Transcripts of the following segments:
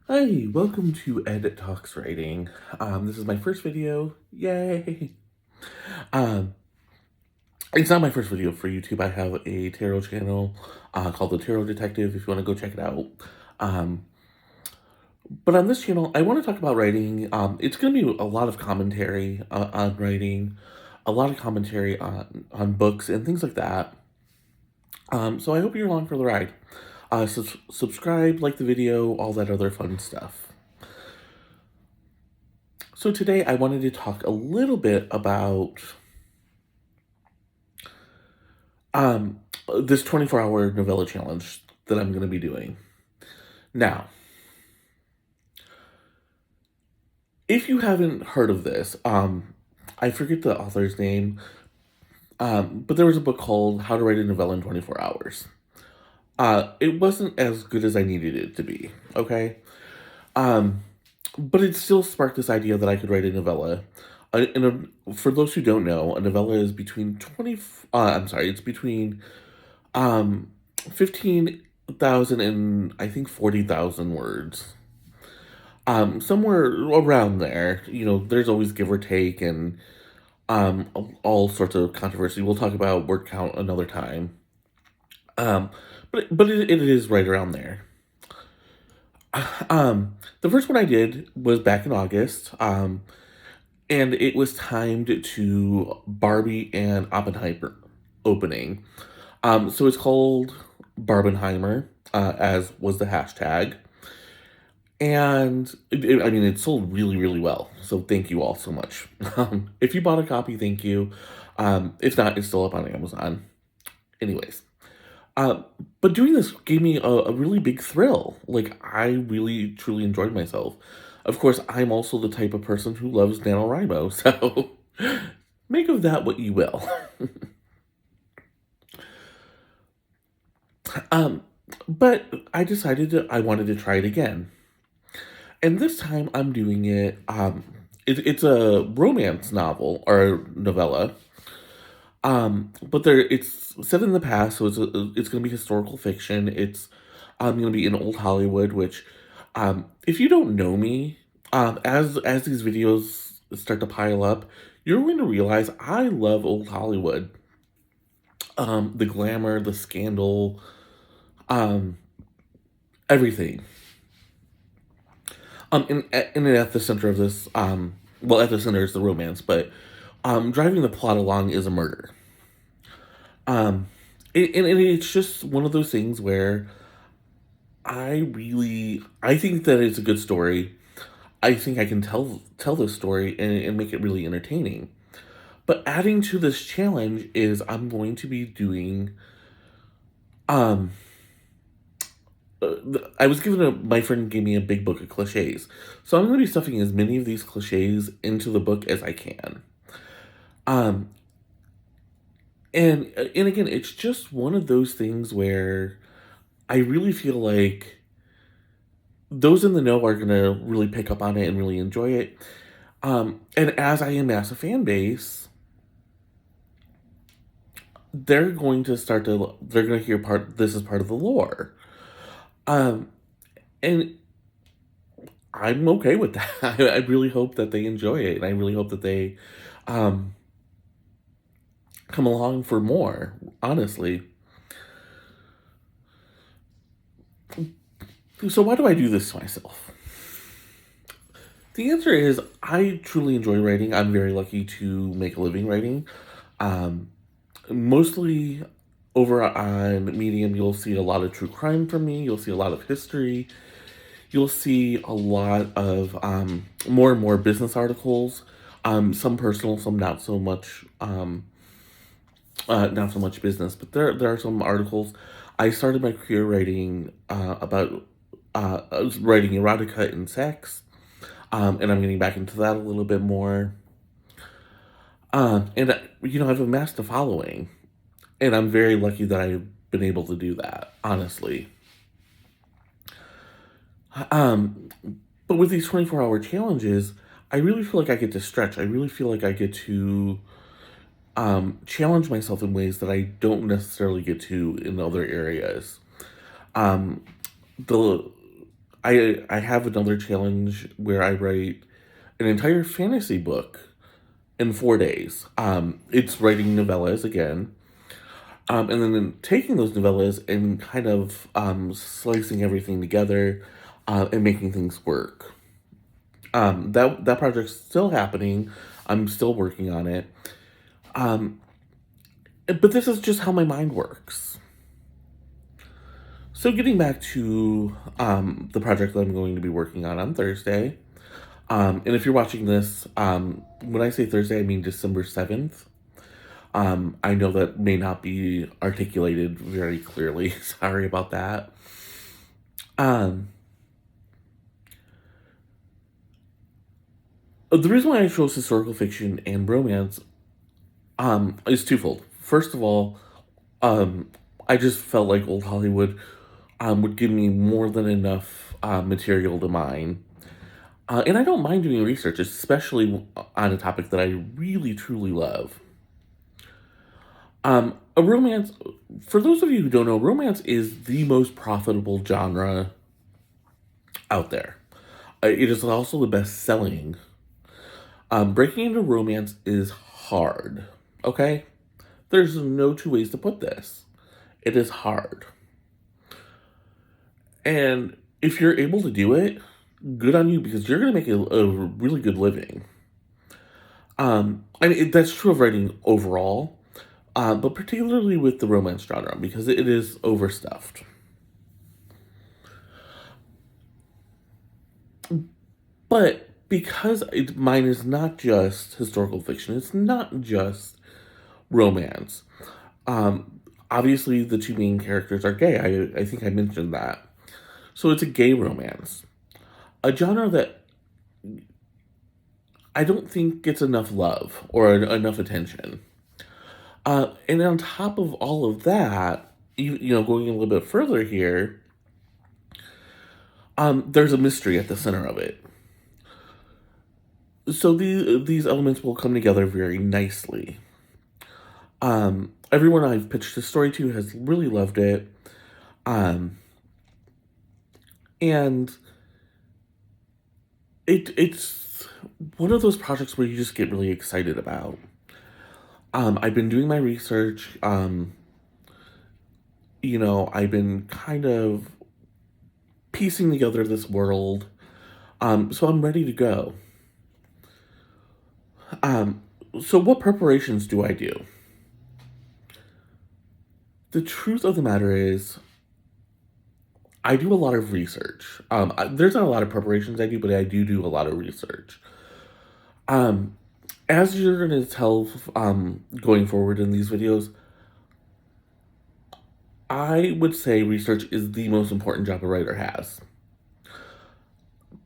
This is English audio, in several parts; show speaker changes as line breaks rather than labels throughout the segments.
Hi, welcome to Ed Talks Writing. This is my first video. Yay! Um, it's not my first video for YouTube. I have a tarot channel called The Tarot Detective if you want to go check it out. Um, but on this channel, I want to talk about writing. It's going to be a lot of commentary on writing, a lot of commentary on books and things like that. So I hope you're along for the ride. Subscribe, like the video, all that other fun stuff. So today I wanted to talk a little bit about um, this 24-hour novella challenge that I'm going to be doing. Now, if you haven't heard of this, I forget the author's name, but there was a book called How to Write a Novella in 24 Hours. It wasn't as good as I needed it to be, okay? Um, but it still sparked this idea that I could write a novella. For those who don't know, a novella is between it's between 15,000 and I think 40,000 words. Somewhere around there. There's always give or take and all sorts of controversy. We'll talk about word count another time. But it is right around there. The first one I did was back in August. And it was timed to Barbie and Oppenheimer opening. So it's called Barbenheimer, as was the hashtag. And it sold really, really well. So thank you all so much. If you bought a copy, thank you. If not, it's still up on Amazon. Anyways, uh, but doing this gave me a really big thrill. Like, I really, truly enjoyed myself. Of course, I'm also the type of person who loves NaNoWriMo, so make of that what you will. um, but I decided I wanted to try it again. And this time I'm doing it, it's a romance novel, or novella. But it's set in the past, so it's going to be historical fiction. It's going to be in old Hollywood, which, if you don't know me, as these videos start to pile up, you're going to realize I love old Hollywood. The glamour, the scandal, um, everything. And at the center of this, well, at the center is the romance, but driving the plot along is a murder. Um, and it's just one of those things where I think that it's a good story. I think I can tell this story and make it really entertaining. But adding to this challenge is I'm going to be doing um I was my friend gave me a big book of cliches. So I'm going to be stuffing as many of these cliches into the book as I can. Um and again, it's just one of those things where I really feel like those in the know are gonna really pick up on it and really enjoy it. And as I amass a fan base, they're gonna hear this is part of the lore. Um, and I'm okay with that. I really hope that they enjoy it, and I really hope that they um come along for more, honestly. So why do I do this to myself? The answer is I truly enjoy writing. I'm very lucky to make a living writing. Um, Mostly over on Medium, you'll see a lot of true crime from me. You'll see a lot of history. You'll see a lot of more and more business articles. Some personal, some not so much. Not so much business, but there are some articles. I started my career writing about I was writing erotica and sex, and I'm getting back into that a little bit more. And I've amassed a following, and I'm very lucky that I've been able to do that. Honestly, um, but with these 24-hour challenges, I really feel like I get to stretch. I really feel like I get to challenge myself in ways that I don't necessarily get to in other areas. Um, the I have another challenge where I write an entire fantasy book in 4 days. It's writing novellas again, and then taking those novellas and kind of slicing everything together and making things work. That project's still happening. I'm still working on it. Um, but this is just how my mind works. So getting back to the project that I'm going to be working on Thursday. And if you're watching this, when I say Thursday, I mean December 7th. I know that may not be articulated very clearly. Sorry about that. Um, the reason why I chose historical fiction and romance is twofold. First of all, um, I just felt like old Hollywood would give me more than enough material to mine. And I don't mind doing research, especially on a topic that I really truly love. A romance, for those of you who don't know, romance is the most profitable genre out there. It is also the best selling. Breaking into romance is hard, okay? There's no two ways to put this. It is hard. And if you're able to do it, good on you because you're going to make a really good living. I mean, that's true of writing overall, but particularly with the romance genre because it is overstuffed. But because mine is not just historical fiction, it's not just romance. Obviously, the two main characters are gay. I think I mentioned that. So it's a gay romance, a genre that I don't think gets enough love or enough attention. And on top of all of that, going a little bit further here, there's a mystery at the center of it. So these elements will come together very nicely. Everyone I've pitched this story to has really loved it. Um, and it's one of those projects where you just get really excited about. I've been doing my research. I've been kind of piecing together this world. So I'm ready to go. So what preparations do I do? The truth of the matter is, I do a lot of research. There's not a lot of preparations I do, but I do a lot of research. Um, as you're going to tell going forward in these videos, I would say research is the most important job a writer has.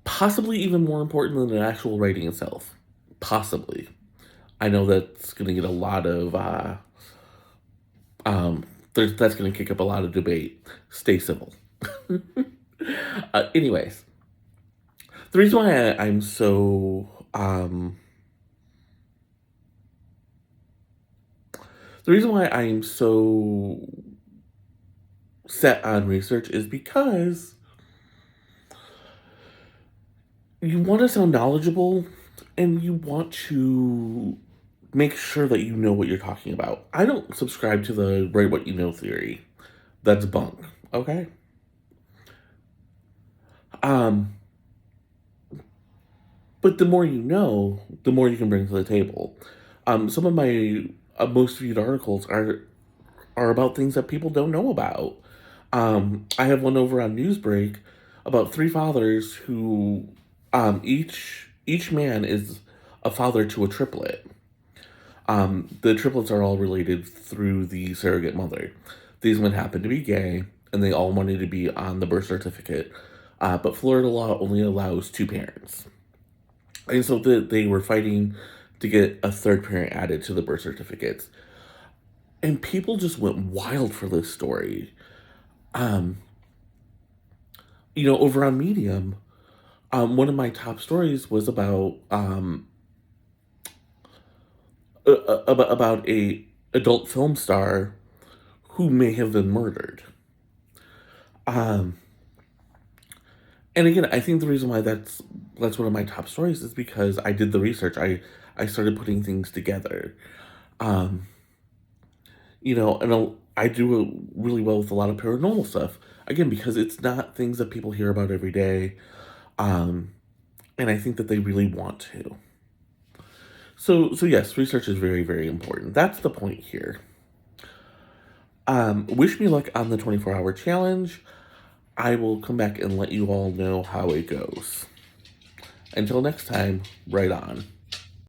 Possibly even more important than the actual writing itself. Possibly. I know that's going to get a lot of, that's going to kick up a lot of debate. Stay civil. Anyways, the reason why I'm so, the reason why I'm so set on research is because you want to sound knowledgeable and you want to make sure that you know what you're talking about. I don't subscribe to the write what you know theory. That's bunk, okay? But the more you know, the more you can bring to the table. Some of my most viewed articles are about things that people don't know about. I have one over on Newsbreak about three fathers who each man is a father to a triplet. The triplets are all related through the surrogate mother. These men happen to be gay, and they all wanted to be on the birth certificate, but Florida law only allows two parents. And so they were fighting to get a third parent added to the birth certificates. And people just went wild for this story. Over on Medium, one of my top stories was about a adult film star who may have been murdered. Um, And again, I think the reason why that's one of my top stories is because I did the research. I started putting things together. Um, I do really well with a lot of paranormal stuff. Again, because it's not things that people hear about every day. Um, and I think that they really want to. So yes, research is very, very important. That's the point here. Wish me luck on the 24-hour challenge. I will come back and let you all know how it goes. Until next time, right on.